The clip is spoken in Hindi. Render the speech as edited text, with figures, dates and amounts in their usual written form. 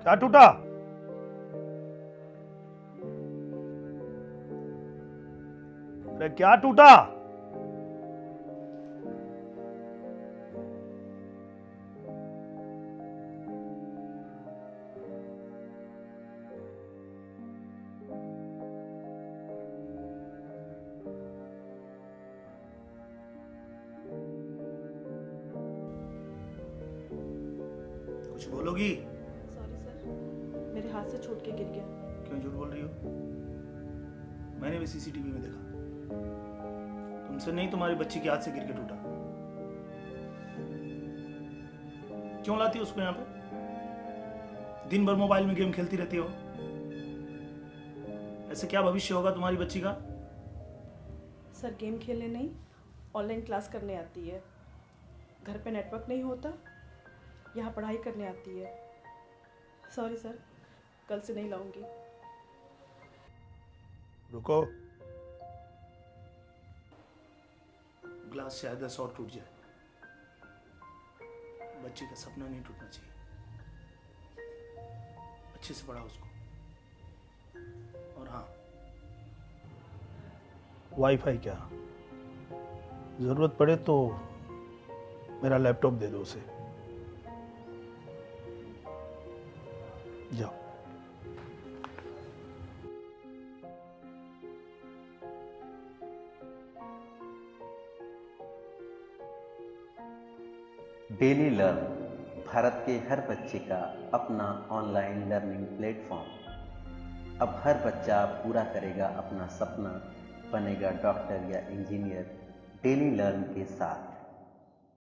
क्या टूटा? अरे क्या टूटा? कुछ बोलोगी? सॉरी सर, मेरे हाथ से छूट के गिर गया। क्यों झूठ बोल रही हो? मैंने भी सीसीटीवी में देखा। तुमसे नहीं, तुम्हारी बच्ची के हाथ से गिर के टूटा। क्यों लाती हो उसको यहाँ पे? दिन भर मोबाइल में गेम खेलती रहती हो। ऐसे क्या भविष्य होगा तुम्हारी बच्ची का? सर गेम खेलने नहीं, ऑनलाइन क्लास करने आती है। घर पे नेटवर्क नहीं होता, यहाँ पढ़ाई करने आती है। सॉरी सर, कल से नहीं लाऊंगी। रुको, ग्लास शायद और टूट जाए। बच्ची का सपना नहीं टूटना चाहिए। अच्छे से पढ़ाओ उसको। और हाँ, वाईफाई क्या, जरूरत पड़े तो मेरा लैपटॉप दे दो उसे। जाओ। डेली लर्न भारत के हर बच्चे का अपना ऑनलाइन लर्निंग प्लेटफॉर्म। अब हर बच्चा पूरा करेगा अपना सपना, बनेगा डॉक्टर या इंजीनियर डेली लर्न के साथ।